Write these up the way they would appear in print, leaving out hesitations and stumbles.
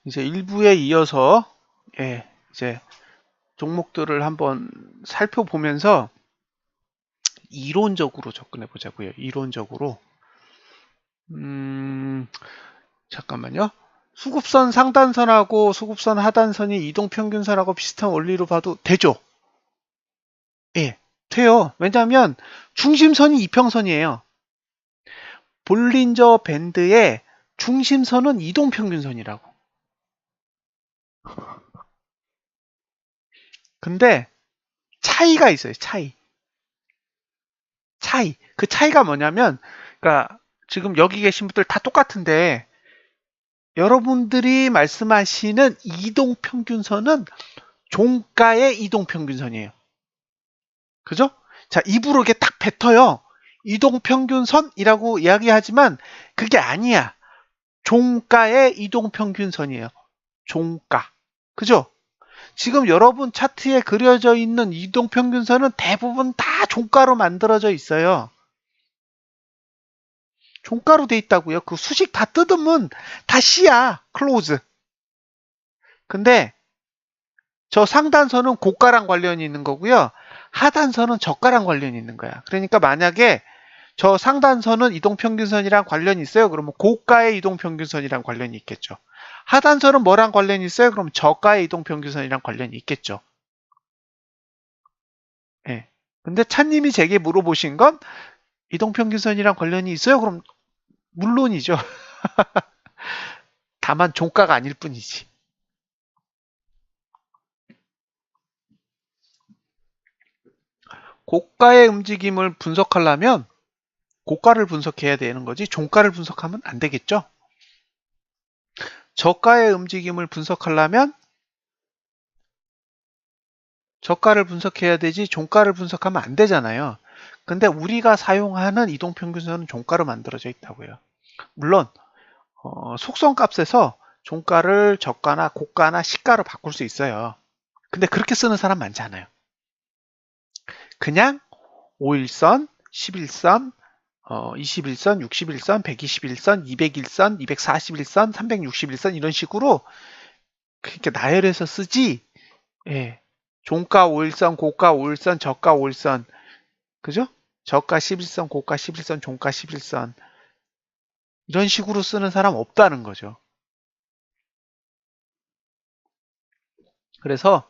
이제 1부에 이어서 이제 종목들을 한번 살펴보면서 이론적으로 접근해 보자고요. 이론적으로. 잠깐만요. 수급선 상단선하고 수급선 하단선이 이동평균선하고 비슷한 원리로 봐도 되죠? 예, 돼요. 왜냐하면 중심선이 이평선이에요. 볼린저 밴드의 중심선은 이동평균선이라고. 근데 차이가 있어요. 차이. 그 차이가 뭐냐면, 그러니까 지금 여기 계신 분들 다 똑같은데, 여러분들이 말씀하시는 이동평균선은 종가의 이동평균선이에요. 그죠? 자, 입으로 이렇게 딱 뱉어요. 이동평균선이라고 이야기하지만 그게 아니야. 종가의 이동평균선이에요. 종가. 그죠? 지금 여러분 차트에 그려져 있는 이동평균선은 대부분 다 종가로 만들어져 있어요. 종가로 돼 있다고요. 그 수식 다 뜯으면 다 C야. 클로즈. 근데 저 상단선은 고가랑 관련이 있는 거고요. 하단선은 저가랑 관련이 있는 거야. 그러니까 만약에 저 상단선은 이동평균선이랑 관련이 있어요. 그러면 고가의 이동평균선이랑 관련이 있겠죠. 하단선은 뭐랑 관련이 있어요? 그럼 저가의 이동평균선이랑 관련이 있겠죠. 예. 근데 차님이 제게 물어보신 건 이동평균선이랑 관련이 있어요? 그럼 물론이죠. 다만 종가가 아닐 뿐이지. 고가의 움직임을 분석하려면 고가를 분석해야 되는 거지 종가를 분석하면 안 되겠죠. 저가의 움직임을 분석하려면 저가를 분석해야 되지 종가를 분석하면 안 되잖아요. 근데 우리가 사용하는 이동평균선은 종가로 만들어져 있다고요. 물론 속성값에서 종가를 저가나 고가나 시가로 바꿀 수 있어요. 근데 그렇게 쓰는 사람 많지 않아요. 그냥 5일선, 11선, 21선, 61선, 121선, 201선, 241선, 361선 이런 식으로 그렇게 나열해서 쓰지. 예. 종가 5일선, 고가 5일선, 저가 5일선, 그죠? 저가 11선, 고가 11선, 종가 11선 이런 식으로 쓰는 사람 없다는 거죠. 그래서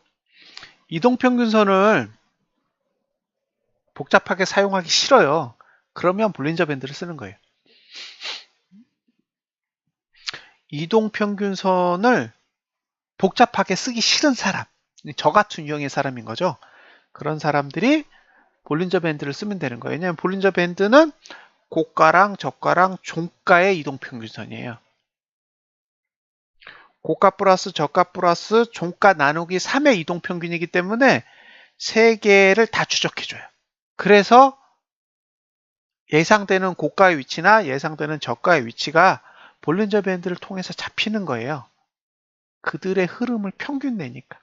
이동평균선을 복잡하게 사용하기 싫어요. 그러면 볼린저 밴드를 쓰는 거예요. 이동평균선을 복잡하게 쓰기 싫은 사람, 저 같은 유형의 사람인 거죠. 그런 사람들이 볼린저 밴드를 쓰면 되는 거예요. 왜냐하면 볼린저 밴드는 고가랑 저가랑 종가의 이동평균선이에요. 고가 플러스 저가 플러스 종가 나누기 3의 이동평균이기 때문에 세 개를 다 추적해줘요. 그래서 예상되는 고가의 위치나 예상되는 저가의 위치가 볼린저 밴드를 통해서 잡히는 거예요. 그들의 흐름을 평균 내니까.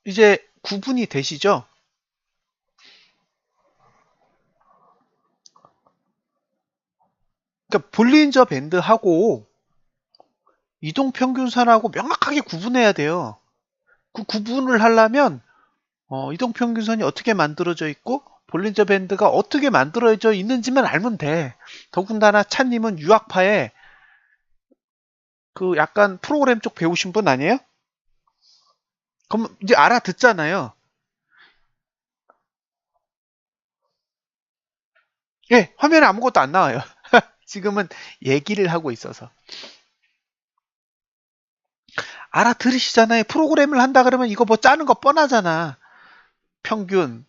이제 구분이 되시죠? 그러니까 볼린저 밴드하고 이동평균선하고 명확하게 구분해야 돼요. 그 구분을 하려면 이동평균선이 어떻게 만들어져 있고 볼린저 밴드가 어떻게 만들어져 있는지만 알면 돼. 더군다나 차님은 유학파에 그 약간 프로그램 쪽 배우신 분 아니에요? 그럼 이제 알아듣잖아요. 예, 화면에 아무것도 안 나와요. 지금은 얘기를 하고 있어서. 알아들으시잖아요. 프로그램을 한다 그러면 이거 뭐 짜는 거 뻔하잖아. 평균.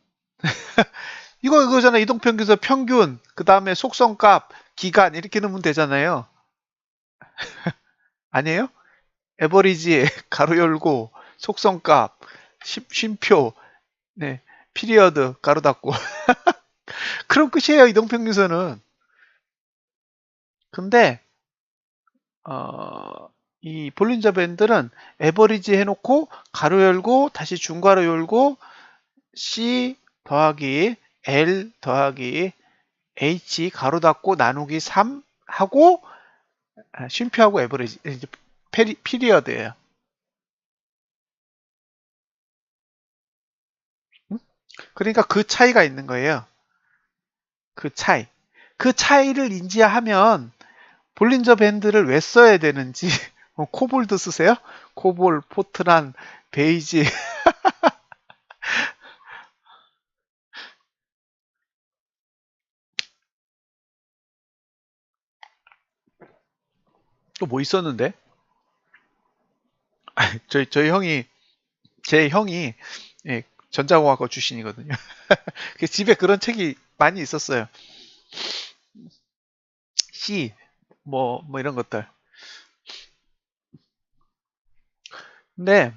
이거잖아. 이동평균선 평균. 그 다음에 속성값, 기간 이렇게 넣으면 되잖아요. 아니에요? 에버리지 가로 열고 속성값, 쉼표, 네, 피리어드 가로 닫고 그런 끝이에요. 이동평균선은. 근데 이 볼린저 밴드는 에버리지 해놓고 가로 열고 다시 중괄호 열고 C 더하기 L 더하기 H 가로 닫고 나누기 3 하고 쉼표하고 에버리지 이제 피리어드예요. 그러니까 그 차이가 있는 거예요. 그 차이. 그 차이를 인지하면 볼린저 밴드를 왜 써야 되는지 코볼드 쓰세요? 코볼, 포트란, 베이지. 또 뭐 있었는데? 저희 형이 제 형이 예, 전자공학과 출신이거든요. 집에 그런 책이 많이 있었어요. C 뭐 이런 것들. 근데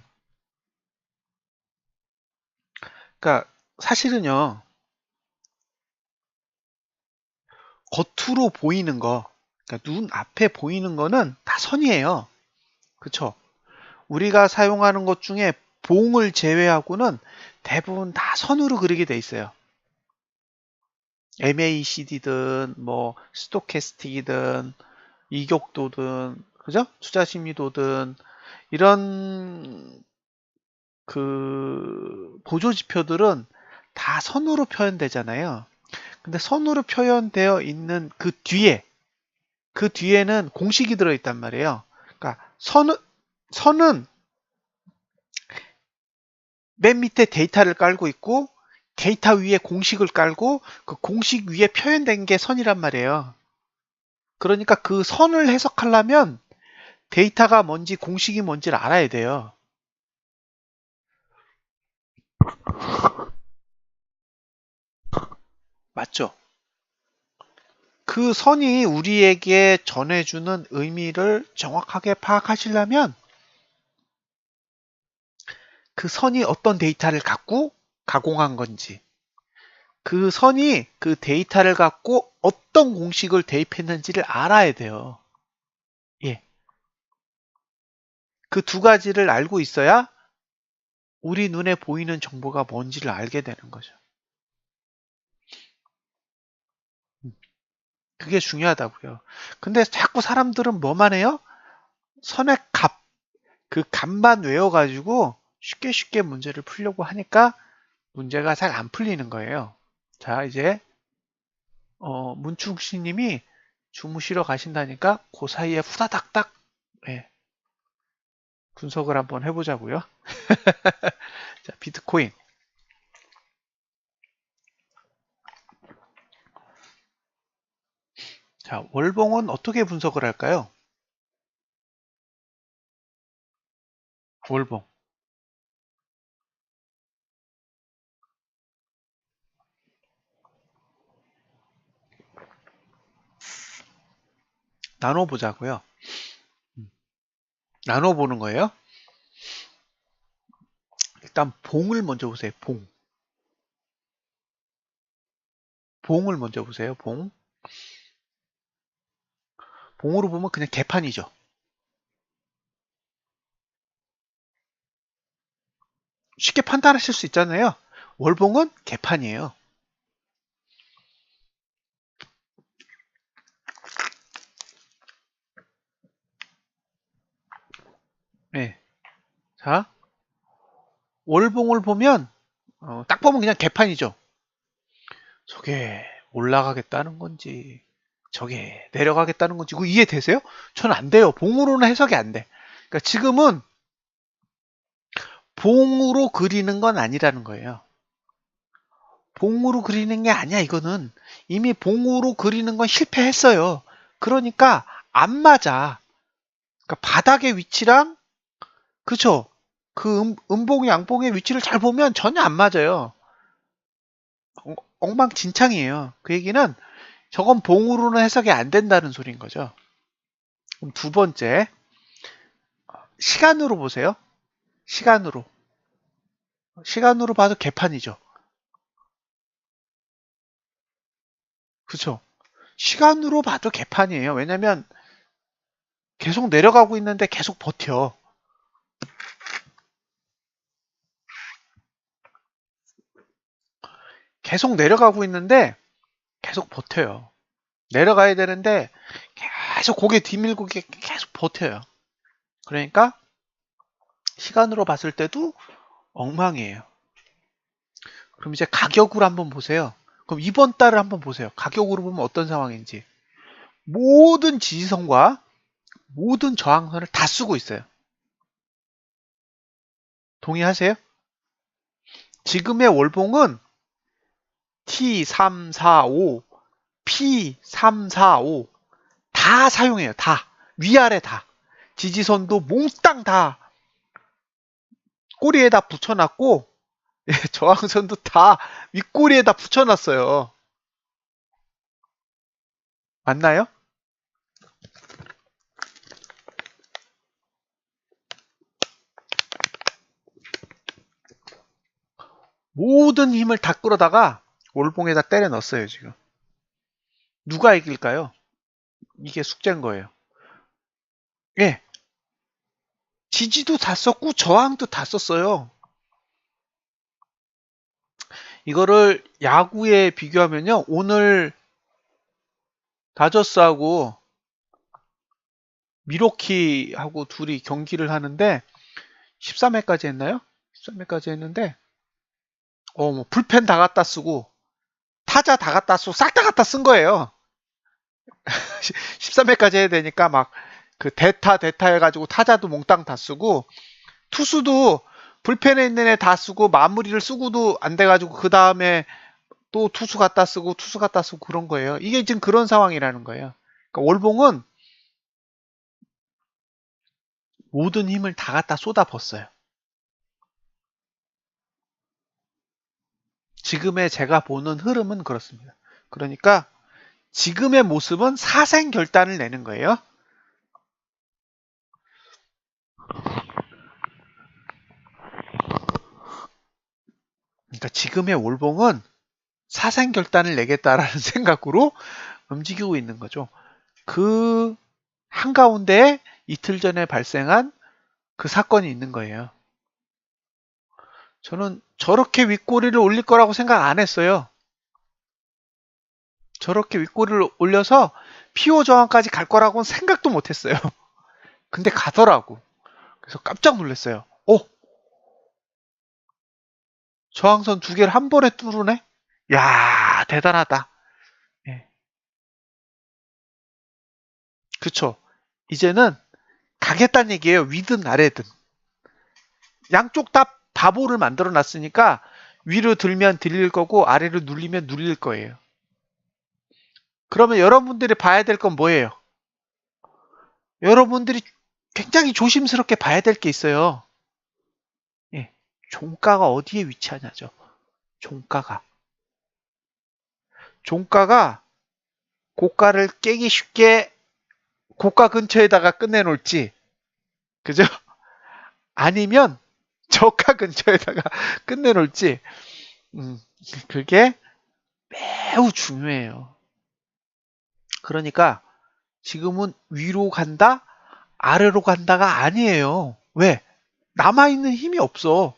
그러니까 사실은요. 겉으로 보이는 거, 그러니까 눈 앞에 보이는 거는 다 선이에요. 그쵸? 우리가 사용하는 것 중에 봉을 제외하고는 대부분 다 선으로 그리게 돼 있어요. MACD든 뭐 스토캐스틱이든 이격도든 그죠? 투자심리도든 이런 그 보조 지표들은 다 선으로 표현되잖아요. 근데 선으로 표현되어 있는 그 뒤에는 공식이 들어있단 말이에요. 그러니까 선은 맨 밑에 데이터를 깔고 있고 데이터 위에 공식을 깔고 그 공식 위에 표현된 게 선이란 말이에요. 그러니까 그 선을 해석하려면 데이터가 뭔지 공식이 뭔지를 알아야 돼요. 맞죠? 그 선이 우리에게 전해주는 의미를 정확하게 파악하시려면 그 선이 어떤 데이터를 갖고 가공한 건지, 그 선이 그 데이터를 갖고 어떤 공식을 대입했는지를 알아야 돼요. 예. 그 두 가지를 알고 있어야 우리 눈에 보이는 정보가 뭔지를 알게 되는 거죠. 그게 중요하다고요. 근데 자꾸 사람들은 뭐만 해요? 선의 값, 그 값만 외워가지고 쉽게 쉽게 문제를 풀려고 하니까 문제가 잘 안 풀리는 거예요. 자, 이제 문충씨님이 주무시러 가신다니까 그 사이에 후다닥닥 예, 분석을 한번 해보자고요. 자, 비트코인. 자, 월봉은 어떻게 분석을 할까요? 월봉. 나눠보자고요. 나눠보는 거예요. 일단 봉을 먼저 보세요. 봉. 봉을 먼저 보세요. 봉. 봉으로 보면 그냥 개판이죠. 쉽게 판단하실 수 있잖아요. 월봉은 개판이에요. 네. 자, 월봉을 보면 딱 보면 그냥 개판이죠. 저게 올라가겠다는 건지 저게 내려가겠다는 건지 그거 이해되세요? 저는 안 돼요. 봉으로는 해석이 안 돼. 그러니까 지금은 봉으로 그리는 건 아니라는 거예요. 봉으로 그리는 게 아니야, 이거는. 이미 봉으로 그리는 건 실패했어요. 그러니까 안 맞아. 그러니까 바닥의 위치랑, 그쵸? 그 음봉, 양봉의 위치를 잘 보면 전혀 안 맞아요. 엉망진창이에요. 그 얘기는 저건 봉으로는 해석이 안 된다는 소리인 거죠. 그럼 두 번째, 시간으로 보세요. 시간으로. 시간으로 봐도 개판이죠. 그쵸? 시간으로 봐도 개판이에요. 왜냐면 계속 내려가고 있는데 계속 버텨. 계속 내려가고 있는데 계속 버텨요. 내려가야 되는데 계속 고개 뒤밀고 계속 버텨요. 그러니까 시간으로 봤을 때도 엉망이에요. 그럼 이제 가격으로 한번 보세요. 그럼 이번 달을 한번 보세요. 가격으로 보면 어떤 상황인지. 모든 지지선과 모든 저항선을 다 쓰고 있어요. 동의하세요? 지금의 월봉은 T345, P345 다 사용해요. 다. 위아래 다. 지지선도 몽땅 다 꼬리에다 붙여놨고 저항선도 다 윗꼬리에다 붙여놨어요. 맞나요? 모든 힘을 다 끌어다가 월봉에다 때려 넣었어요, 지금. 누가 이길까요? 이게 숙제인 거예요. 예. 지지도 다 썼고 저항도 다 썼어요. 이거를 야구에 비교하면요. 오늘 다저스하고 미러키하고 둘이 경기를 하는데 13회까지 했나요? 13회까지 했는데 뭐 불펜 다 갖다 쓰고 타자 다 갖다 쓰고 싹 다 갖다 쓴 거예요. 13회까지 해야 되니까 막 그 대타 해가지고 타자도 몽땅 다 쓰고 투수도 불펜에 있는 애 다 쓰고 마무리를 쓰고도 안 돼가지고 그 다음에 또 투수 갖다 쓰고 그런 거예요. 이게 지금 그런 상황이라는 거예요. 그러니까 월봉은 모든 힘을 다 갖다 쏟아붓어요. 지금의 제가 보는 흐름은 그렇습니다. 그러니까 지금의 모습은 사생결단을 내는 거예요. 그러니까 지금의 월봉은 사생결단을 내겠다라는 생각으로 움직이고 있는 거죠. 그 한가운데에 이틀 전에 발생한 그 사건이 있는 거예요. 저는 저렇게 윗꼬리를 올릴 거라고 생각 안 했어요. 저렇게 윗꼬리를 올려서 피오 저항까지 갈 거라고는 생각도 못 했어요. 근데 가더라고. 그래서 깜짝 놀랐어요. 저항선 두 개를 한 번에 뚫으네? 야, 대단하다. 예. 그쵸. 이제는 가겠다는 얘기예요. 위든 아래든. 양쪽 다 바보를 만들어 놨으니까 위로 들면 들릴 거고 아래로 눌리면 눌릴 거예요. 그러면 여러분들이 봐야 될 건 뭐예요? 여러분들이 굉장히 조심스럽게 봐야 될 게 있어요. 예. 종가가 어디에 위치하냐죠. 종가가. 종가가 고가를 깨기 쉽게 고가 근처에다가 끝내놓을지, 그죠? 아니면 저가 근처에다가 끝내놓을지, 그게 매우 중요해요. 그러니까 지금은 위로 간다, 아래로 간다가 아니에요. 왜? 남아있는 힘이 없어.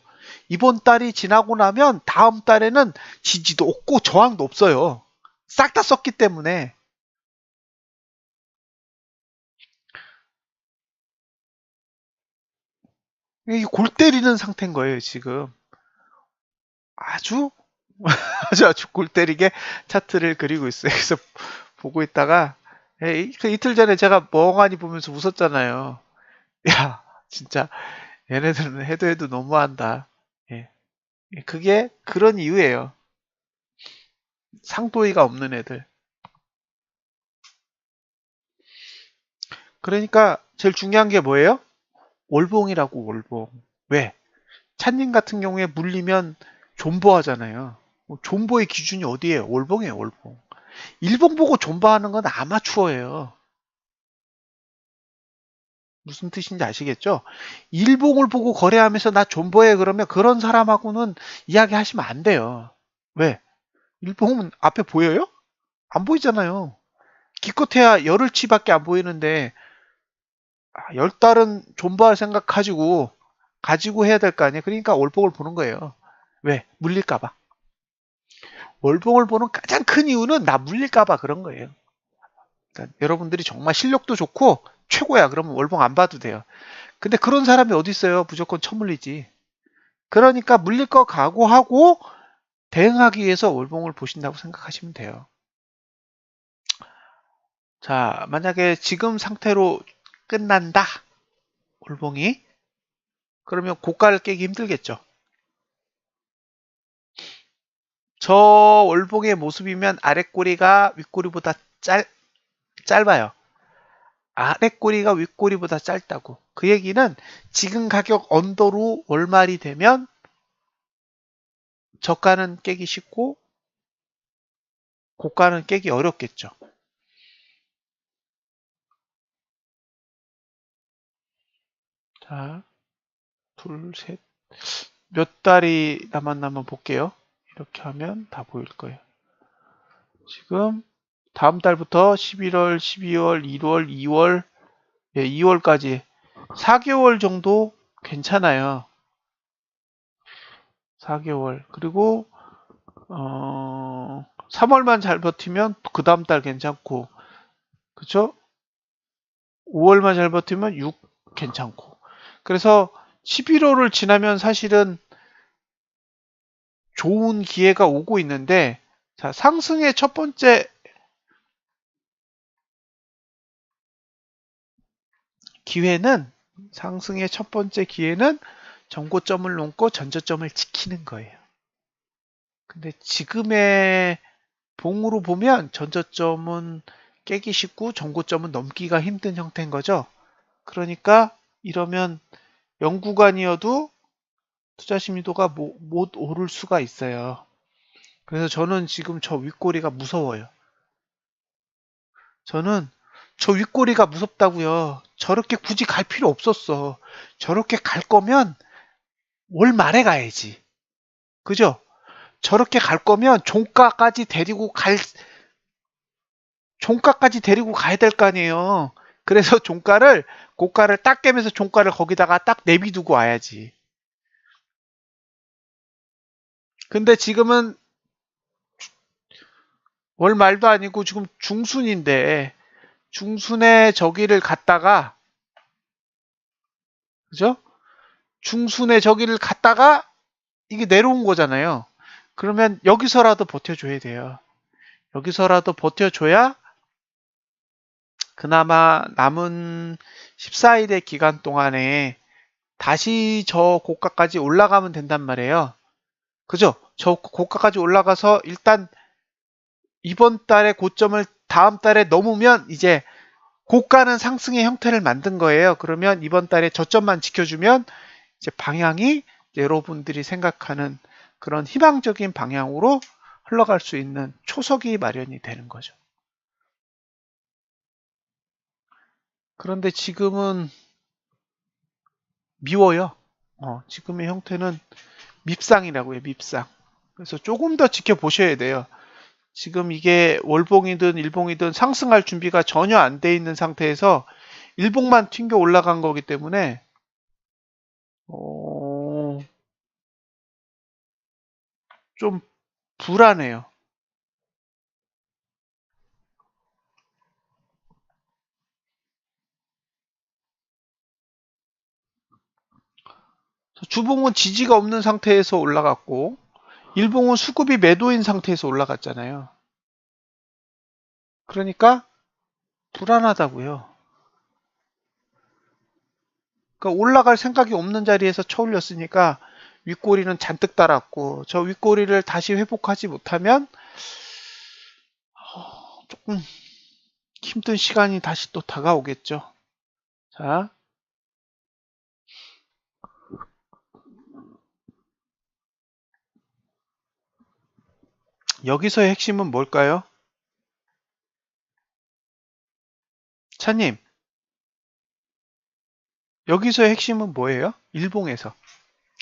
이번 달이 지나고 나면 다음 달에는 지지도 없고 저항도 없어요. 싹 다 썼기 때문에. 이게 골 때리는 상태인 거예요, 지금. 아주, 아주 골 때리게 차트를 그리고 있어요. 그래서 보고 있다가, 그 이틀 전에 제가 멍하니 보면서 웃었잖아요. 야, 진짜, 얘네들은 해도 너무한다. 예. 그게 그런 이유예요. 상도의가 없는 애들. 그러니까 제일 중요한 게 뭐예요? 월봉이라고, 월봉. 왜? 찬님 같은 경우에 물리면 존버하잖아요. 존버의 기준이 어디예요? 월봉이에요, 월봉. 일봉 보고 존버하는 건 아마추어예요. 무슨 뜻인지 아시겠죠? 일봉을 보고 거래하면서 나 존버해 그러면 그런 사람하고는 이야기하시면 안 돼요. 왜? 일봉은 앞에 보여요? 안 보이잖아요. 기껏해야 열흘치밖에 안 보이는데 열 달은 존버할 생각 가지고 해야 될 거 아니에요. 그러니까 월봉을 보는 거예요. 왜? 물릴까봐. 월봉을 보는 가장 큰 이유는 나 물릴까봐 그런 거예요. 그러니까 여러분들이 정말 실력도 좋고 최고야. 그러면 월봉 안 봐도 돼요. 근데 그런 사람이 어디 있어요? 무조건 쳐물리지. 그러니까 물릴 거 각오하고 대응하기 위해서 월봉을 보신다고 생각하시면 돼요. 자, 만약에 지금 상태로 끝난다. 월봉이. 그러면 고가를 깨기 힘들겠죠. 저 월봉의 모습이면 아랫꼬리가 윗꼬리보다 짧아요. 아랫꼬리가 윗꼬리보다 짧다고. 그 얘기는 지금 가격 언더로 월말이 되면 저가는 깨기 쉽고 고가는 깨기 어렵겠죠. 자, 둘, 셋. 몇 달이 남았나 한번 볼게요. 이렇게 하면 다 보일 거예요. 지금 다음 달부터 11월, 12월, 1월, 2월, 2월까지 4개월 정도 괜찮아요. 4개월. 그리고 3월만 잘 버티면 그 다음 달 괜찮고, 그쵸? 5월만 잘 버티면 6 괜찮고. 그래서 11월을 지나면 사실은 좋은 기회가 오고 있는데, 자, 상승의 첫 번째 기회는, 상승의 첫 번째 기회는 전고점을 넘고 전저점을 지키는 거예요. 근데 지금의 봉으로 보면 전저점은 깨기 쉽고 전고점은 넘기가 힘든 형태인 거죠. 그러니까 이러면 영구간이어도 투자 심리도가 못 오를 수가 있어요. 그래서 저는 지금 저 윗꼬리가 무서워요. 저는 저 윗꼬리가 무섭다고요. 저렇게 굳이 갈 필요 없었어. 저렇게 갈 거면 월 말에 가야지. 그죠? 저렇게 갈 거면 종가까지 데리고 가야 될 거 아니에요. 그래서 고가를 딱 깨면서 종가를 거기다가 딱 내비두고 와야지. 근데 지금은 월 말도 아니고 지금 중순인데, 중순에 저기를 갔다가, 그죠? 중순에 저기를 갔다가 이게 내려온 거잖아요. 그러면 여기서라도 버텨줘야 돼요. 여기서라도 버텨줘야 그나마 남은 14일의 기간 동안에 다시 저 고가까지 올라가면 된단 말이에요. 그죠? 저 고가까지 올라가서 일단 이번 달의 고점을 다음 달에 넘으면 이제 고가는 상승의 형태를 만든 거예요. 그러면 이번 달에 저점만 지켜주면 이제 방향이 여러분들이 생각하는 그런 희망적인 방향으로 흘러갈 수 있는 초석이 마련이 되는 거죠. 그런데 지금은 미워요. 지금의 형태는 밉상이라고 해요, 밉상. 그래서 조금 더 지켜보셔야 돼요. 지금 이게 월봉이든 일봉이든 상승할 준비가 전혀 안 돼 있는 상태에서 일봉만 튕겨 올라간 거기 때문에 좀 불안해요. 주봉은 지지가 없는 상태에서 올라갔고 일봉은 수급이 매도인 상태에서 올라갔잖아요. 그러니까 불안하다고요. 그러니까 올라갈 생각이 없는 자리에서 쳐올렸으니까 윗꼬리는 잔뜩 달았고 저 윗꼬리를 다시 회복하지 못하면 조금 힘든 시간이 다시 또 다가오겠죠. 자, 여기서의 핵심은 뭘까요? 차님, 여기서의 핵심은 뭐예요? 일봉에서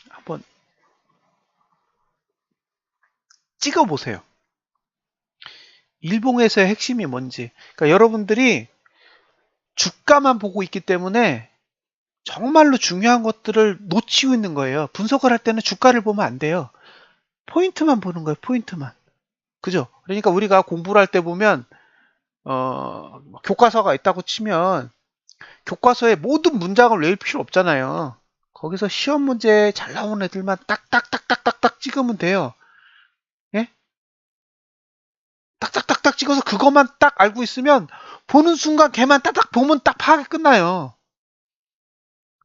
한번 찍어보세요. 일봉에서의 핵심이 뭔지. 그러니까 여러분들이 주가만 보고 있기 때문에 정말로 중요한 것들을 놓치고 있는 거예요. 분석을 할 때는 주가를 보면 안 돼요. 포인트만 보는 거예요. 포인트만. 그죠? 그러니까 우리가 공부를 할 때 보면 교과서가 있다고 치면 교과서에 모든 문장을 외울 필요 없잖아요. 거기서 시험 문제 잘 나오는 애들만 딱딱딱딱딱딱 찍으면 돼요. 예? 딱딱딱딱 찍어서 그것만 딱 알고 있으면 보는 순간 걔만 딱딱 보면 딱 파악이 끝나요.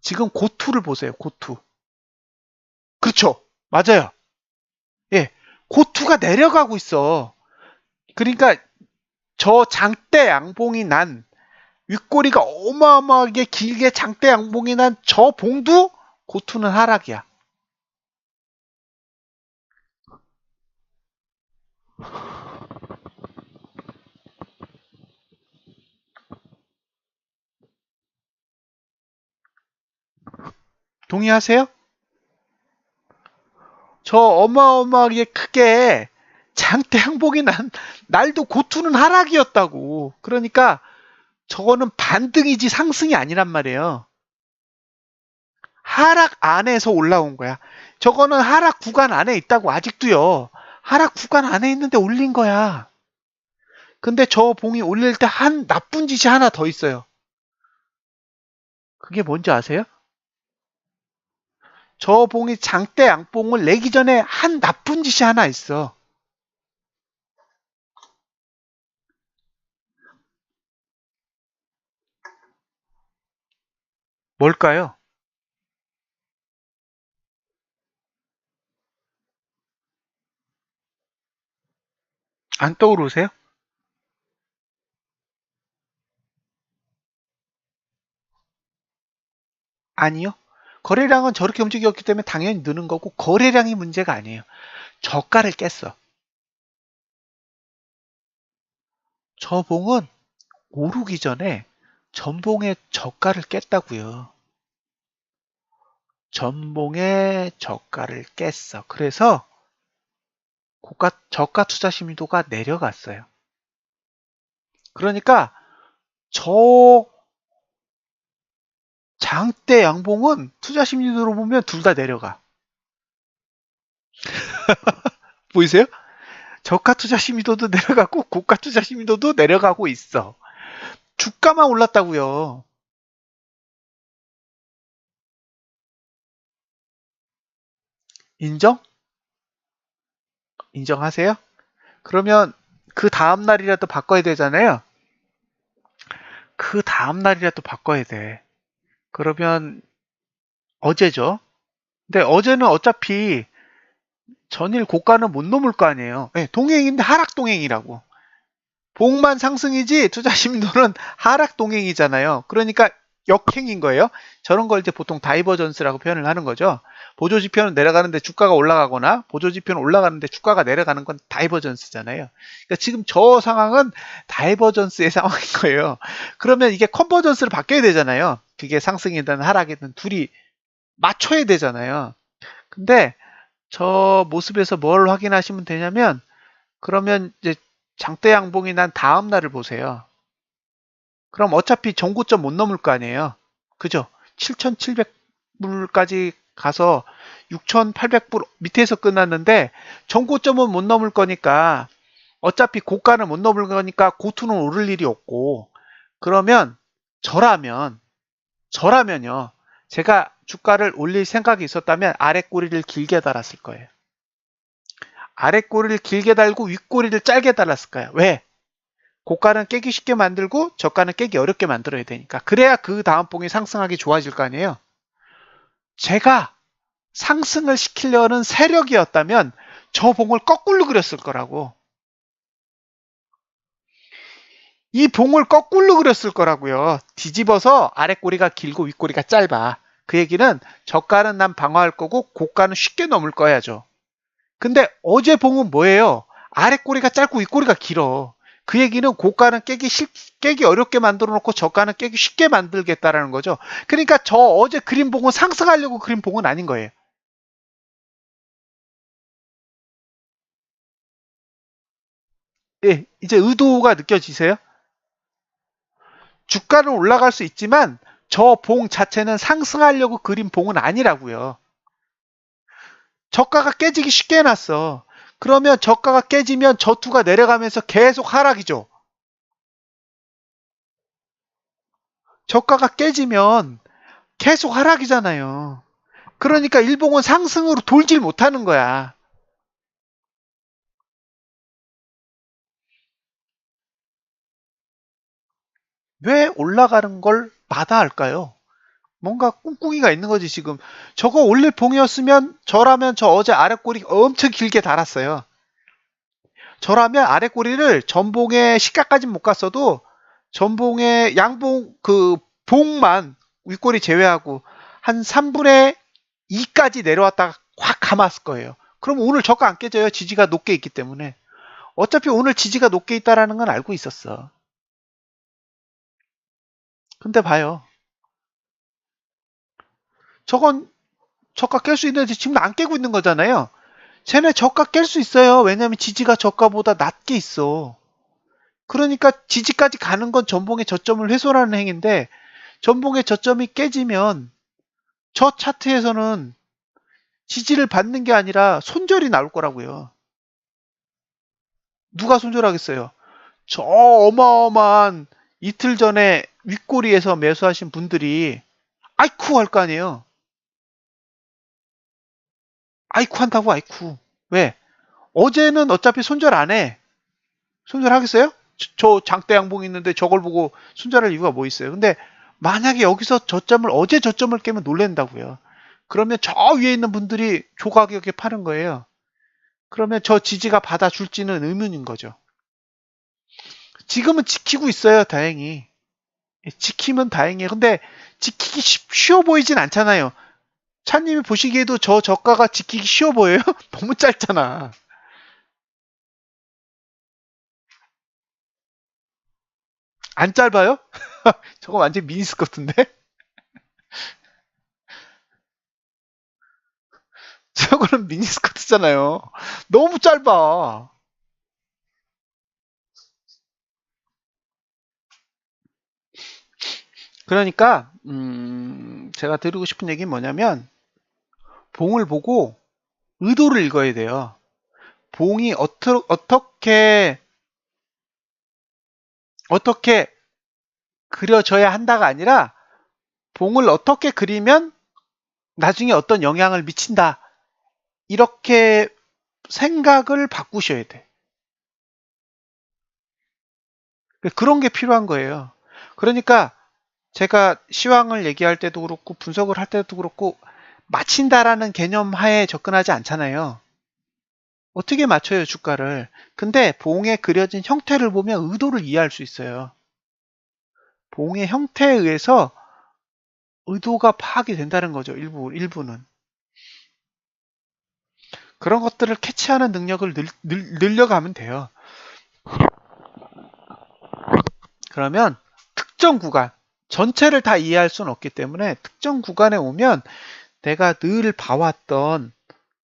지금 고투를 보세요. 고투. 그렇죠. 맞아요. 예. 고투가 내려가고 있어. 그러니까 저 장대 양봉이 난 윗꼬리가 어마어마하게 길게 장대 양봉이 난 저 봉도 고투는 하락이야. 동의하세요? 저 어마어마하게 크게 장대 양봉이 난 날도 고투는 하락이었다고. 그러니까 저거는 반등이지 상승이 아니란 말이에요. 하락 안에서 올라온 거야. 저거는 하락 구간 안에 있다고 아직도요. 하락 구간 안에 있는데 올린 거야. 근데 저 봉이 올릴 때 한 나쁜 짓이 하나 더 있어요. 그게 뭔지 아세요? 저 봉이 장대 양봉을 내기 전에 한 나쁜 짓이 하나 있어. 뭘까요? 안 떠오르세요? 아니요. 거래량은 저렇게 움직였기 때문에 당연히 느는 거고 거래량이 문제가 아니에요. 저가를 깼어. 저 봉은 오르기 전에 전봉의 저가를 깼다고요. 전봉의 저가를 깼어. 그래서 저가 투자 심리도가 내려갔어요. 그러니까 저 장대 양봉은 투자 심리도로 보면 둘 다 내려가. 보이세요? 저가 투자 심리도도 내려가고 고가 투자 심리도도 내려가고 있어. 주가만 올랐다고요. 인정? 인정하세요? 그러면 그 다음 날이라도 바꿔야 되잖아요. 그 다음 날이라도 바꿔야 돼. 그러면 어제죠. 근데 어제는 어차피 전일 고가는 못 넘을 거 아니에요. 네, 동행인데 하락 동행이라고. 봉만 상승이지 투자 심도는 하락 동행이잖아요. 그러니까 역행인 거예요. 저런 걸 이제 보통 다이버전스라고 표현을 하는 거죠. 보조지표는 내려가는데 주가가 올라가거나 보조지표는 올라가는데 주가가 내려가는 건 다이버전스잖아요. 그러니까 지금 저 상황은 다이버전스의 상황인 거예요. 그러면 이게 컨버전스로 바뀌어야 되잖아요. 그게 상승이든 하락이든 둘이 맞춰야 되잖아요. 근데 저 모습에서 뭘 확인하시면 되냐면 그러면 이제 장대 양봉이 난 다음 날을 보세요. 그럼 어차피 전고점 못 넘을 거 아니에요. 그죠? 7,700불까지 가서 6,800불 밑에서 끝났는데 전고점은 못 넘을 거니까 어차피 고가는 못 넘을 거니까 고투는 오를 일이 없고 그러면 저라면요. 제가 주가를 올릴 생각이 있었다면 아래 꼬리를 길게 달았을 거예요. 아래 꼬리를 길게 달고 윗꼬리를 짧게 달았을 거예요. 왜? 고가는 깨기 쉽게 만들고 저가는 깨기 어렵게 만들어야 되니까. 그래야 그 다음 봉이 상승하기 좋아질 거 아니에요. 제가 상승을 시키려는 세력이었다면 저 봉을 거꾸로 그렸을 거라고. 이 봉을 거꾸로 그렸을 거라고요. 뒤집어서 아래 꼬리가 길고 윗꼬리가 짧아. 그 얘기는 저가는 난 방어할 거고 고가는 쉽게 넘을 거야죠. 근데 어제 봉은 뭐예요? 아래 꼬리가 짧고 윗꼬리가 길어. 그 얘기는 고가는 깨기 어렵게 만들어 놓고 저가는 깨기 쉽게 만들겠다라는 거죠. 그러니까 저 어제 그린 봉은 상승하려고 그린 봉은 아닌 거예요. 예, 이제 의도가 느껴지세요? 주가는 올라갈 수 있지만 저 봉 자체는 상승하려고 그린 봉은 아니라고요. 저가가 깨지기 쉽게 해놨어. 그러면 저가가 깨지면 저투가 내려가면서 계속 하락이죠. 저가가 깨지면 계속 하락이잖아요. 그러니까 일봉은 상승으로 돌질 못하는 거야. 왜 올라가는 걸 마다할까요? 뭔가 꿍꿍이가 있는 거지 지금. 저거 올릴 봉이었으면 저라면 저 어제 아랫꼬리 엄청 길게 달았어요. 저라면 아랫꼬리를 전봉의 시가까지는 못 갔어도 전봉의 양봉 그 봉만 윗꼬리 제외하고 한 3분의 2까지 내려왔다가 확 감았을 거예요. 그럼 오늘 저가 안 깨져요. 지지가 높게 있기 때문에. 어차피 오늘 지지가 높게 있다라는 건 알고 있었어. 근데 봐요. 저건 저가 깰 수 있는데 지금 안 깨고 있는 거잖아요. 쟤네 저가 깰 수 있어요. 왜냐면 지지가 저가보다 낮게 있어. 그러니까 지지까지 가는 건 전봉의 저점을 훼손하는 행위인데 전봉의 저점이 깨지면 저 차트에서는 지지를 받는 게 아니라 손절이 나올 거라고요. 누가 손절하겠어요? 저 어마어마한 이틀 전에 윗꼬리에서 매수하신 분들이 아이쿠 할 거 아니에요. 아이쿠 한다고 아이쿠. 왜? 어제는 어차피 손절 안 해. 손절하겠어요? 저 장대 양봉 있는데 저걸 보고 손절할 이유가 뭐 있어요? 근데 만약에 여기서 저점을 어제 저점을 깨면 놀랜다고요. 그러면 저 위에 있는 분들이 조가격에 파는 거예요. 그러면 저 지지가 받아줄지는 의문인 거죠. 지금은 지키고 있어요, 다행히. 지키면 다행이에요. 근데 지키기 쉬워 보이진 않잖아요. 차님이 보시기에도 저 저가가 지키기 쉬워 보여요? 너무 짧잖아. 안 짧아요? 저거 완전 미니스커트인데? 저거는 미니스커트잖아요. 너무 짧아. 그러니까 제가 드리고 싶은 얘기는 뭐냐면 봉을 보고 의도를 읽어야 돼요. 봉이 어떻게 그려져야 한다가 아니라 봉을 어떻게 그리면 나중에 어떤 영향을 미친다. 이렇게 생각을 바꾸셔야 돼. 그런 게 필요한 거예요. 그러니까 제가 시황을 얘기할 때도 그렇고 분석을 할 때도 그렇고 맞힌다라는 개념 하에 접근하지 않잖아요. 어떻게 맞춰요, 주가를? 근데 봉에 그려진 형태를 보면 의도를 이해할 수 있어요. 봉의 형태에 의해서 의도가 파악이 된다는 거죠, 일부는. 그런 것들을 캐치하는 능력을 늘려가면 돼요. 그러면 특정 구간, 전체를 다 이해할 수는 없기 때문에 특정 구간에 오면 내가 늘 봐왔던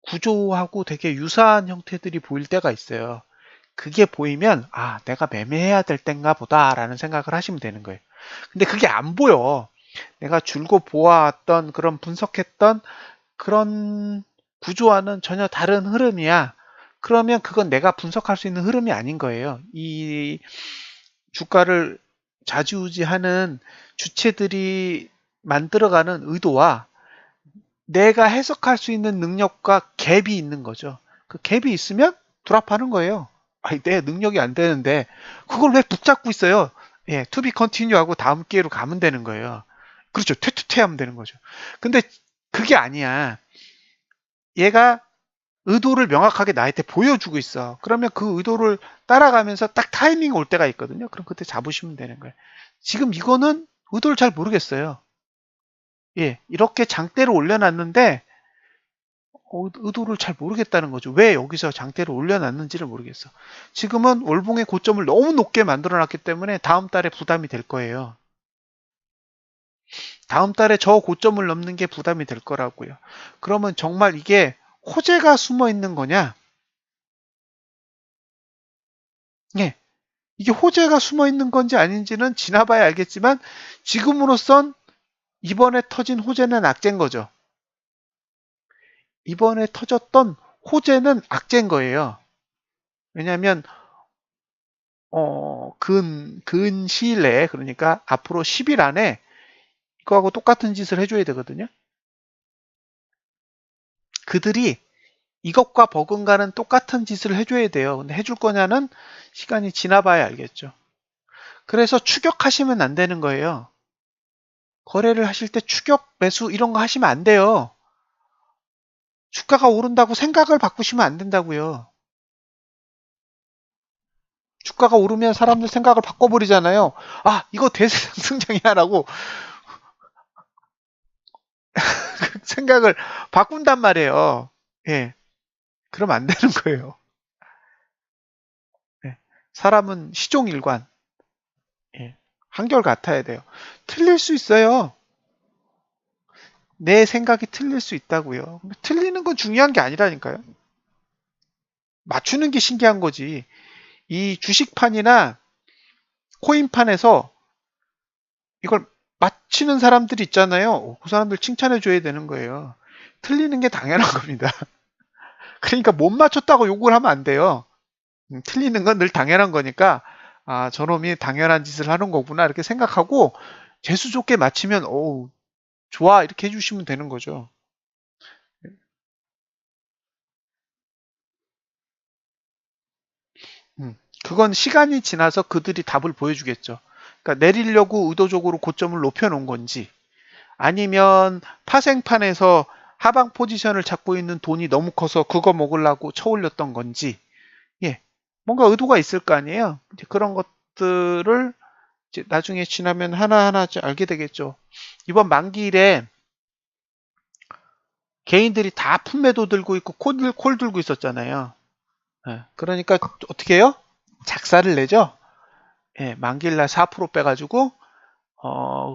구조하고 되게 유사한 형태들이 보일 때가 있어요. 그게 보이면 아, 내가 매매해야 될 땐가 보다라는 생각을 하시면 되는 거예요. 근데 그게 안 보여. 내가 줄곧 보아왔던 그런 분석했던 그런 구조와는 전혀 다른 흐름이야. 그러면 그건 내가 분석할 수 있는 흐름이 아닌 거예요. 이 주가를 좌지우지하는 주체들이 만들어가는 의도와 내가 해석할 수 있는 능력과 갭이 있는 거죠. 그 갭이 있으면 드랍하는 거예요. 아니, 내 능력이 안 되는데 그걸 왜 붙잡고 있어요? 예, to be continue 하고 다음 기회로 가면 되는 거예요. 그렇죠. 퇴퇴퇴하면 되는 거죠. 근데 그게 아니야. 얘가 의도를 명확하게 나한테 보여주고 있어. 그러면 그 의도를 따라가면서 딱 타이밍 올 때가 있거든요. 그럼 그때 잡으시면 되는 거예요. 지금 이거는 의도를 잘 모르겠어요. 예, 이렇게 장대를 올려놨는데 의도를 잘 모르겠다는 거죠. 왜 여기서 장대를 올려놨는지를 모르겠어. 지금은 월봉의 고점을 너무 높게 만들어놨기 때문에 다음 달에 부담이 될 거예요. 다음 달에 저 고점을 넘는 게 부담이 될 거라고요. 그러면 정말 이게 호재가 숨어 있는 거냐? 예, 이게 호재가 숨어 있는 건지 아닌지는 지나봐야 알겠지만 지금으로선 이번에 터진 호재는 악재인 거죠. 이번에 터졌던 호재는 악재인 거예요. 왜냐하면 근 시일 내에, 그러니까 앞으로 10일 안에 이거하고 똑같은 짓을 해줘야 되거든요. 그들이 이것과 버금가는 똑같은 짓을 해줘야 돼요. 근데 해줄 거냐는 시간이 지나봐야 알겠죠. 그래서 추격하시면 안 되는 거예요. 거래를 하실 때 추격 매수 이런 거 하시면 안 돼요. 주가가 오른다고 생각을 바꾸시면 안 된다고요. 주가가 오르면 사람들 생각을 바꿔버리잖아요. 아, 이거 대세상승장이야라고 생각을 바꾼단 말이에요. 예. 그럼 안 되는 거예요. 예. 사람은 시종일관. 예. 한결 같아야 돼요. 틀릴 수 있어요. 내 생각이 틀릴 수 있다고요. 틀리는 건 중요한 게 아니라니까요. 맞추는 게 신기한 거지. 이 주식판이나 코인판에서 이걸 맞히는 사람들이 있잖아요. 그 사람들 칭찬해 줘야 되는 거예요. 틀리는 게 당연한 겁니다. 그러니까 못 맞췄다고 욕을 하면 안 돼요. 틀리는 건 늘 당연한 거니까, 아, 저놈이 당연한 짓을 하는 거구나 이렇게 생각하고 재수 좋게 맞히면 오, 좋아 이렇게 해주시면 되는 거죠. 그건 시간이 지나서 그들이 답을 보여주겠죠. 그러니까 내리려고 의도적으로 고점을 높여놓은 건지, 아니면 파생판에서 하방 포지션을 잡고 있는 돈이 너무 커서 그거 먹으려고 쳐올렸던 건지, 예, 뭔가 의도가 있을 거 아니에요. 이제 그런 것들을 이제 나중에 지나면 하나하나 알게 되겠죠. 이번 만기일에 개인들이 다 품매도 들고 있고 콜 들고 있었잖아요. 예, 그러니까 어떻게 해요? 작사를 내죠. 예, 만기일날 4% 빼가지고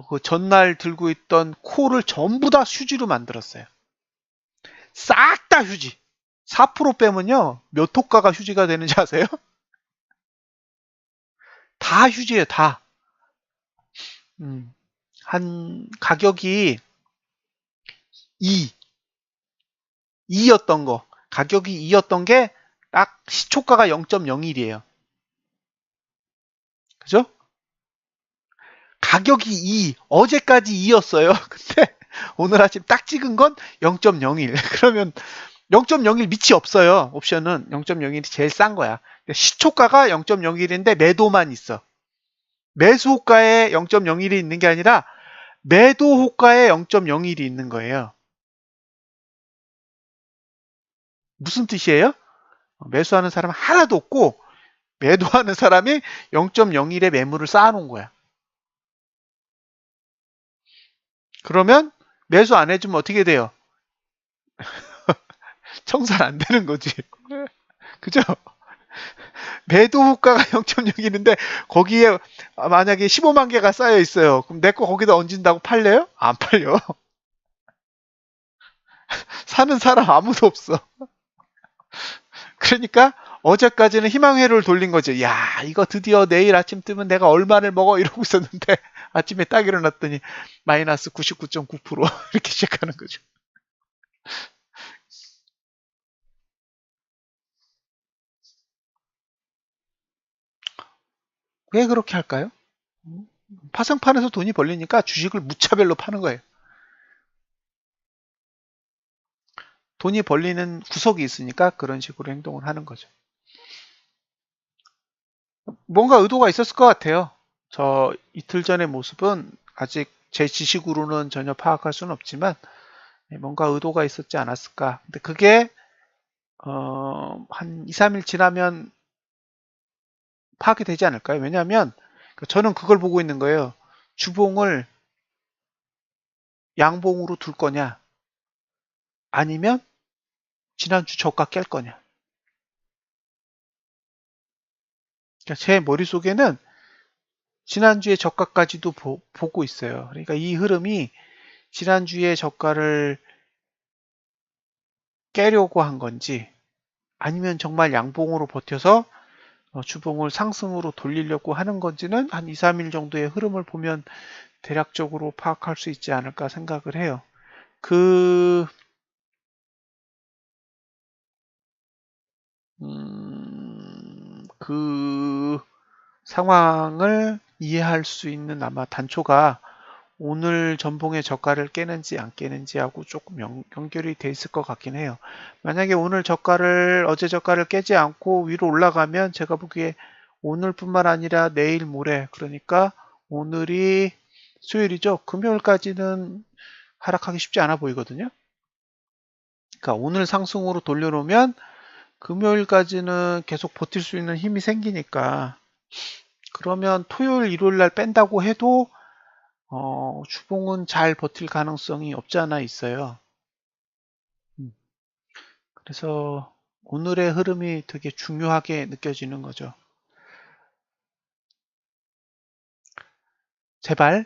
그 전날 들고 있던 콜을 전부 다 휴지로 만들었어요. 싹 다 휴지. 4% 빼면요, 몇 호가가 휴지가 되는지 아세요? 다 휴지예요, 다. 한 가격이 2, 2였던 거. 가격이 2였던 게 딱 시초가가 0.01이에요. 그죠? 가격이 2, 어제까지 2였어요. 근데 오늘 아침 딱 찍은 건 0.01. 그러면 0.01 밑이 없어요. 옵션은 0.01이 제일 싼 거야. 시초가가 0.01인데 매도만 있어. 매수 호가에 0.01이 있는 게 아니라 매도 호가에 0.01이 있는 거예요. 무슨 뜻이에요? 매수하는 사람 하나도 없고 매도하는 사람이 0.01의 매물을 쌓아놓은 거야. 그러면 매수 안 해주면 어떻게 돼요? 청산 안 되는 거지. 그죠? 매도 호가가 0.0인데 거기에 만약에 15만 개가 쌓여 있어요. 그럼 내 거 거기다 얹은다고 팔려요? 안 팔려. 사는 사람 아무도 없어. 그러니까 어제까지는 희망회로를 돌린 거죠. 야, 이거 드디어 내일 아침 뜨면 내가 얼마를 먹어 이러고 있었는데 아침에 딱 일어났더니 마이너스 99.9% 이렇게 시작하는 거죠. 왜 그렇게 할까요? 파생판에서 돈이 벌리니까 주식을 무차별로 파는 거예요. 돈이 벌리는 구석이 있으니까 그런 식으로 행동을 하는 거죠. 뭔가 의도가 있었을 것 같아요. 저 이틀 전의 모습은 아직 제 지식으로는 전혀 파악할 수는 없지만 뭔가 의도가 있었지 않았을까. 근데 그게 한 2, 3일 지나면 파악이 되지 않을까요? 왜냐하면 저는 그걸 보고 있는 거예요. 주봉을 양봉으로 둘 거냐, 아니면 지난주 저가 깰 거냐. 그러니까 제 머릿속에는 지난주의 저가까지도 보고 있어요. 그러니까 이 흐름이 지난주의 저가를 깨려고 한 건지, 아니면 정말 양봉으로 버텨서 주봉을 상승으로 돌리려고 하는 건지는 한 2, 3일 정도의 흐름을 보면 대략적으로 파악할 수 있지 않을까 생각을 해요. 그 그 상황을 이해할 수 있는 아마 단초가 오늘 전봉의 저가를 깨는지 안 깨는지 하고 조금 연결이 돼 있을 것 같긴 해요. 만약에 오늘 저가를 어제 저가를 깨지 않고 위로 올라가면 제가 보기에 오늘뿐만 아니라 내일 모레, 그러니까 오늘이 수요일이죠. 금요일까지는 하락하기 쉽지 않아 보이거든요. 그러니까 오늘 상승으로 돌려놓으면 금요일까지는 계속 버틸 수 있는 힘이 생기니까, 그러면 토요일, 일요일 날 뺀다고 해도 주봉은 잘 버틸 가능성이 없지 않아 있어요. 그래서 오늘의 흐름이 되게 중요하게 느껴지는 거죠. 제발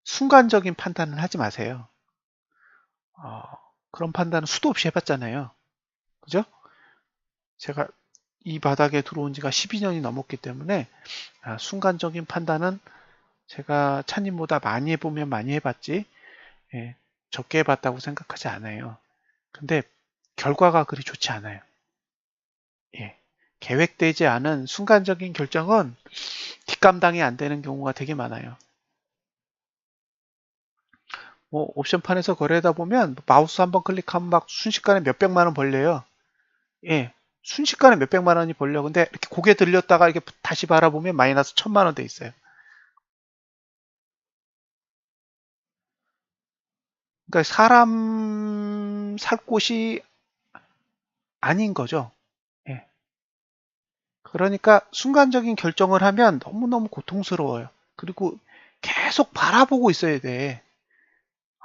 순간적인 판단은 하지 마세요. 그런 판단은 수도 없이 해봤잖아요. 그죠? 제가 이 바닥에 들어온 지가 12년이 넘었기 때문에 순간적인 판단은 제가 차님보다 많이 해보면 많이 해봤지 적게 해봤다고 생각하지 않아요. 근데 결과가 그리 좋지 않아요. 계획되지 않은 순간적인 결정은 뒷감당이 안 되는 경우가 되게 많아요. 뭐 옵션판에서 거래하다 보면 마우스 한번 클릭하면 막 순식간에 몇백만 원 벌려요. 순식간에 몇백만 원이 벌려. 근데 이렇게 고개 들렸다가 이렇게 다시 바라보면 마이너스 1000만 원 돼 있어요. 그러니까 사람 살 곳이 아닌 거죠. 그러니까 순간적인 결정을 하면 너무너무 고통스러워요. 그리고 계속 바라보고 있어야 돼.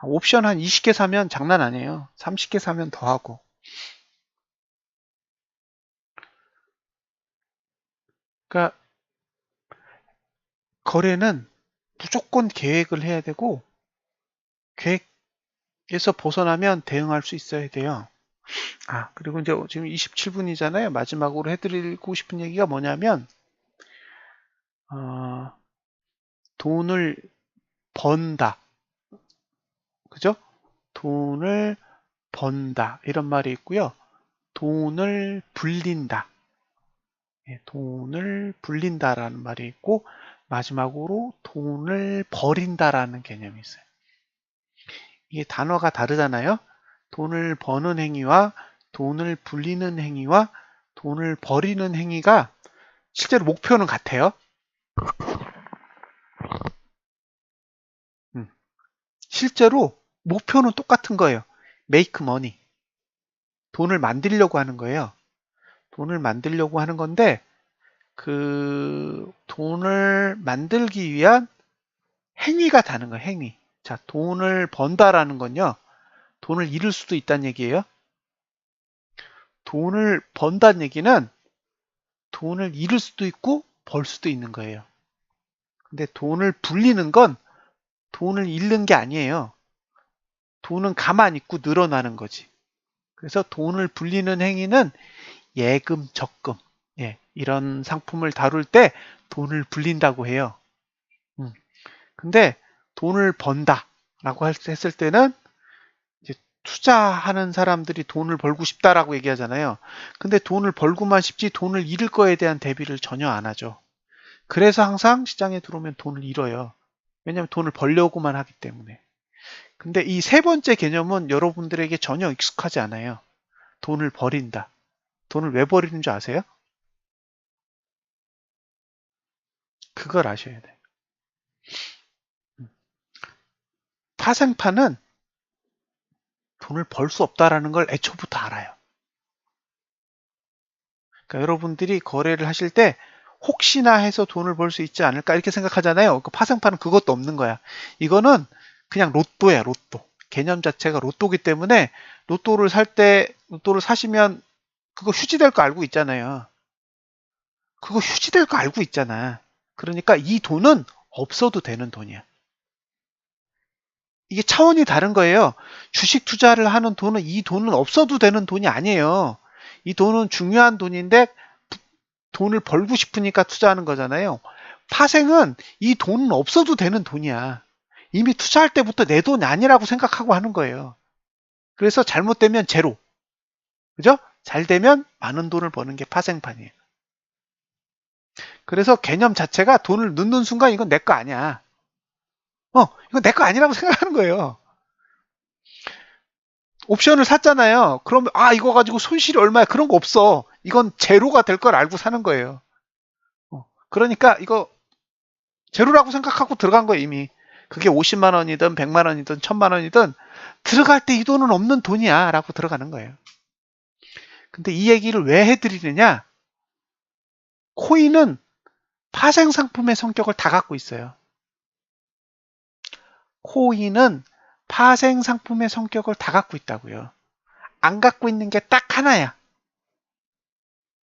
옵션 한 20개 사면 장난 아니에요. 30개 사면 더 하고. 그러니까 거래는 무조건 계획을 해야 되고, 계획에서 벗어나면 대응할 수 있어야 돼요. 그리고 이제 지금 27분이잖아요. 마지막으로 해드리고 싶은 얘기가 뭐냐면, 돈을 번다. 그죠? 돈을 번다. 이런 말이 있고요. 돈을 불린다. 돈을 불린다라는 말이 있고, 마지막으로 돈을 버린다라는 개념이 있어요. 이게 단어가 다르잖아요. 돈을 버는 행위와 돈을 불리는 행위와 돈을 버리는 행위가 실제로 목표는 같아요. 실제로 목표는 똑같은 거예요. make money. 돈을 만들려고 하는 거예요. 돈을 만들려고 하는 건데, 그 돈을 만들기 위한 행위가 다른 거예요. 행위. 자, 돈을 번다라는 건요. 돈을 잃을 수도 있다는 얘기예요. 돈을 번다는 얘기는 돈을 잃을 수도 있고 벌 수도 있는 거예요. 근데 돈을 불리는 건 돈을 잃는 게 아니에요. 돈은 가만히 있고 늘어나는 거지. 그래서 돈을 불리는 행위는 예금, 적금, 이런 상품을 다룰 때 돈을 불린다고 해요. 근데 돈을 번다라고 했을 때는 이제 투자하는 사람들이 돈을 벌고 싶다라고 얘기하잖아요. 근데 돈을 벌고만 싶지 돈을 잃을 거에 대한 대비를 전혀 안 하죠. 그래서 항상 시장에 들어오면 돈을 잃어요. 왜냐하면 돈을 벌려고만 하기 때문에. 근데 이 세 번째 개념은 여러분들에게 전혀 익숙하지 않아요. 돈을 버린다. 돈을 왜 버리는 줄 아세요? 그걸 아셔야 돼요. 파생파는 돈을 벌 수 없다라는 걸 애초부터 알아요. 그러니까 여러분들이 거래를 하실 때 혹시나 해서 돈을 벌 수 있지 않을까 이렇게 생각하잖아요. 그 파생파는 그것도 없는 거야. 이거는 그냥 로또야, 로또. 개념 자체가 로또기 때문에 로또를 사시면 그거 휴지될 거 알고 있잖아요. 그거 휴지될 거 알고 있잖아. 그러니까 이 돈은 없어도 되는 돈이야. 이게 차원이 다른 거예요. 주식 투자를 하는 돈은 이 돈은 없어도 되는 돈이 아니에요. 이 돈은 중요한 돈인데 돈을 벌고 싶으니까 투자하는 거잖아요. 파생은 이 돈은 없어도 되는 돈이야. 이미 투자할 때부터 내 돈 아니라고 생각하고 하는 거예요. 그래서 잘못되면 제로. 그죠? 잘 되면 많은 돈을 버는 게 파생판이에요. 그래서 개념 자체가 돈을 넣는 순간 이건 내 거 아니야. 이건 내 거 아니라고 생각하는 거예요. 옵션을 샀잖아요. 그러면 이거 가지고 손실이 얼마야? 그런 거 없어. 이건 제로가 될 걸 알고 사는 거예요. 그러니까 이거 제로라고 생각하고 들어간 거예요, 이미. 그게 50만 원이든 100만 원이든 1000만 원이든 들어갈 때 이 돈은 없는 돈이야 라고 들어가는 거예요. 근데 이 얘기를 왜 해드리느냐? 코인은 파생 상품의 성격을 다 갖고 있어요. 코인은 파생 상품의 성격을 다 갖고 있다고요. 안 갖고 있는 게 딱 하나야.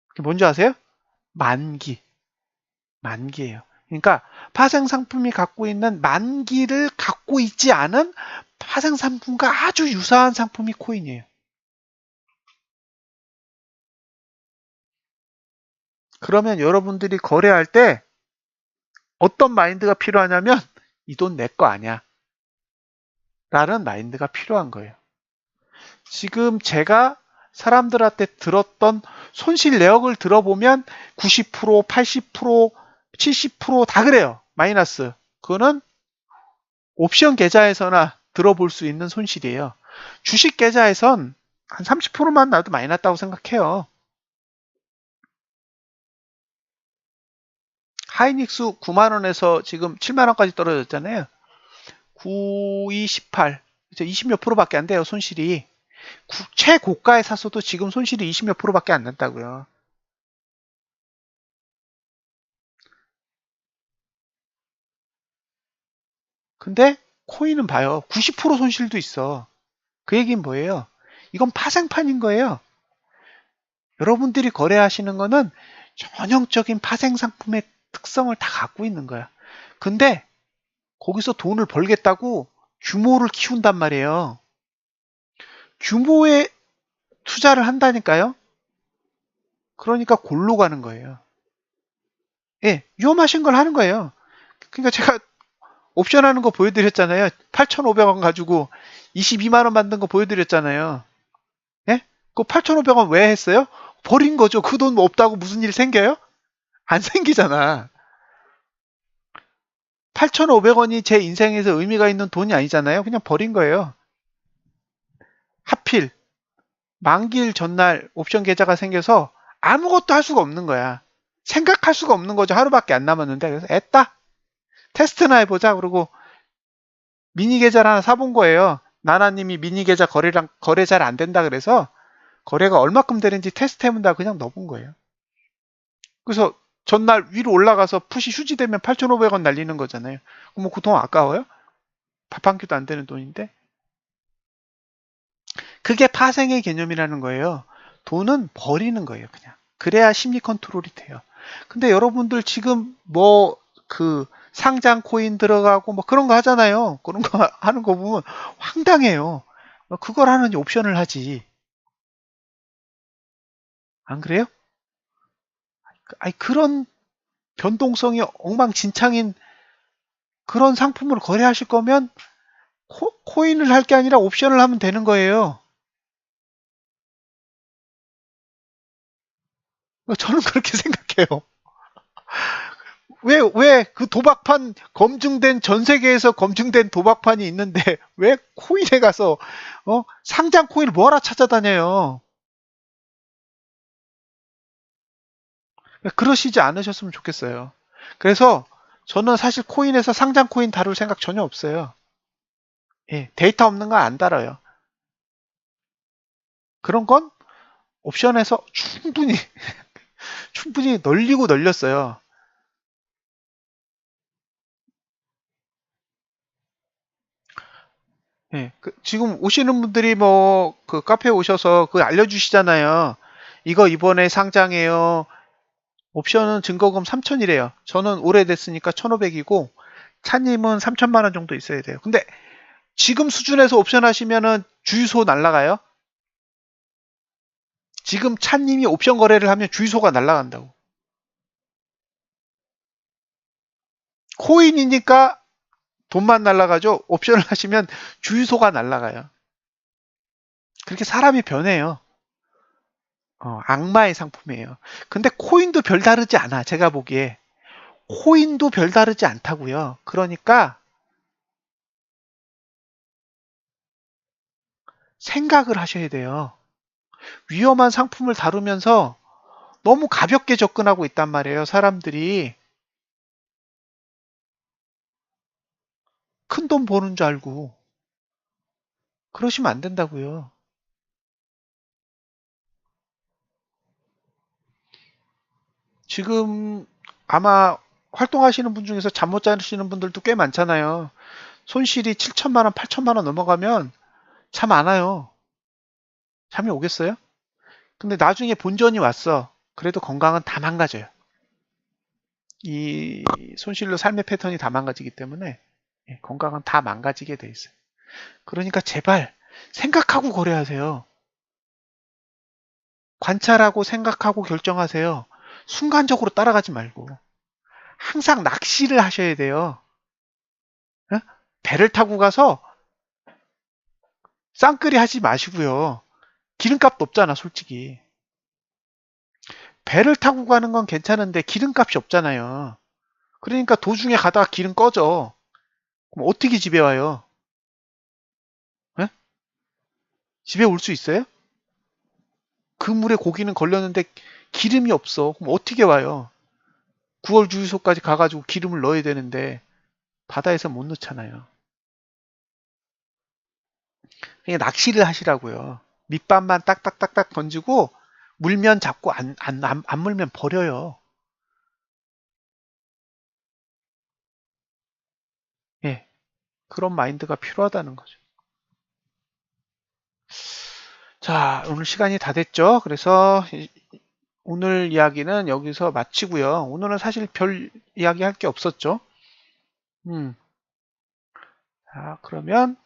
그게 뭔지 아세요? 만기. 만기예요. 그러니까 파생 상품이 갖고 있는 만기를 갖고 있지 않은 파생 상품과 아주 유사한 상품이 코인이에요. 그러면 여러분들이 거래할 때 어떤 마인드가 필요하냐면 이 돈 내 거 아니야 라는 마인드가 필요한 거예요. 지금 제가 사람들한테 들었던 손실 내역을 들어보면 90%, 80%, 70%다 그래요. 마이너스. 그거는 옵션 계좌에서나 들어볼 수 있는 손실이에요. 주식 계좌에선 한 30%만 나도 많이 났다고 생각해요. 하이닉스 9만원에서 지금 7만원까지 떨어졌잖아요. 9, 2, 18. 20몇 프로밖에 안 돼요, 손실이. 최고가에 샀어도 지금 손실이 20몇 프로밖에 안 난다고요. 근데 코인은 봐요. 90% 손실도 있어. 그 얘기는 뭐예요? 이건 파생판인 거예요. 여러분들이 거래하시는 거는 전형적인 파생 상품의 특성을 다 갖고 있는 거야. 근데 거기서 돈을 벌겠다고 규모를 키운단 말이에요. 규모에 투자를 한다니까요. 그러니까 골로 가는 거예요. 예, 위험하신 걸 하는 거예요. 그러니까 제가 옵션 하는 거 보여드렸잖아요. 8,500원 가지고 22만 원 만든 거 보여드렸잖아요. 예? 그 8,500원 왜 했어요? 버린 거죠. 그 돈 없다고 무슨 일 생겨요? 안 생기잖아. 8,500원이 제 인생에서 의미가 있는 돈이 아니잖아요. 그냥 버린 거예요. 하필 만기일 전날 옵션 계좌가 생겨서 아무것도 할 수가 없는 거야. 생각할 수가 없는 거죠. 하루밖에 안 남았는데. 그래서 애따 테스트나 해보자. 그러고 미니 계좌를 하나 사본 거예요. 나나님이 미니 계좌 거래 잘 안 된다 그래서 거래가 얼마큼 되는지 테스트 해본다 그냥 넣어본 거예요. 그래서 전날 위로 올라가서 풋이 휴지되면 8,500원 날리는 거잖아요. 그럼 그 돈 아까워요? 밥 한 끼도 안 되는 돈인데. 그게 파생의 개념이라는 거예요. 돈은 버리는 거예요, 그냥. 그래야 심리 컨트롤이 돼요. 근데 여러분들 지금 그 상장 코인 들어가고 그런 거 하잖아요. 그런 거 하는 거 보면 황당해요. 그걸 하는 옵션을 하지. 안 그래요? 아니, 그런 변동성이 엉망진창인 그런 상품을 거래하실 거면 코인을 할 게 아니라 옵션을 하면 되는 거예요. 저는 그렇게 생각해요. 왜 그 도박판 전 세계에서 검증된 도박판이 있는데 왜 코인에 가서 상장 코인을 뭐하러 찾아다녀요? 그러시지 않으셨으면 좋겠어요. 그래서 저는 사실 코인에서 상장 코인 다룰 생각 전혀 없어요. 예, 데이터 없는 거 안 달아요. 그런 건 옵션에서 충분히 널리고 널렸어요. 예, 지금 오시는 분들이 그 카페에 오셔서 알려주시잖아요. 이거 이번에 상장해요. 옵션은 증거금 3,000이래요. 저는 오래됐으니까 1,500이고, 차님은 3,000만 원 정도 있어야 돼요. 근데 지금 수준에서 옵션 하시면은 주유소 날라가요? 지금 차님이 옵션 거래를 하면 주유소가 날라간다고. 코인이니까 돈만 날라가죠. 옵션을 하시면 주유소가 날라가요. 그렇게 사람이 변해요. 악마의 상품이에요. 근데 코인도 별다르지 않아. 제가 보기에. 코인도 별다르지 않다고요. 그러니까 생각을 하셔야 돼요. 위험한 상품을 다루면서 너무 가볍게 접근하고 있단 말이에요. 사람들이 큰 돈 버는 줄 알고 그러시면 안 된다고요. 지금 아마 활동하시는 분 중에서 잠 못 자시는 분들도 꽤 많잖아요. 손실이 7천만 원, 8천만 원 넘어가면 잠 안 와요. 잠이 오겠어요? 근데 나중에 본전이 왔어. 그래도 건강은 다 망가져요. 이 손실로 삶의 패턴이 다 망가지기 때문에 건강은 다 망가지게 돼 있어요. 그러니까 제발 생각하고 거래하세요. 관찰하고 생각하고 결정하세요. 순간적으로 따라가지 말고. 항상 낚시를 하셔야 돼요. 어? 배를 타고 가서 쌍끌이 하지 마시고요. 기름값도 없잖아, 솔직히. 배를 타고 가는 건 괜찮은데 기름값이 없잖아요. 그러니까 도중에 가다가 기름 꺼져. 그럼 어떻게 집에 와요? 예? 집에 올 수 있어요? 그 물에 고기는 걸렸는데 기름이 없어. 그럼 어떻게 와요? 9월 주유소까지 가가지고 기름을 넣어야 되는데 바다에서 못 넣잖아요. 그냥 낚시를 하시라고요. 밑밥만 딱딱딱딱 던지고 물면 잡고 안 물면 버려요. 예, 그런 마인드가 필요하다는 거죠. 자, 오늘 시간이 다 됐죠? 그래서 오늘 이야기는 여기서 마치고요. 오늘은 사실 별 이야기 할 게 없었죠. 음, 자, 그러면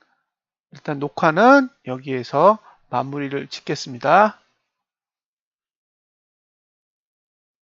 일단 녹화는 여기에서 마무리를 짓겠습니다.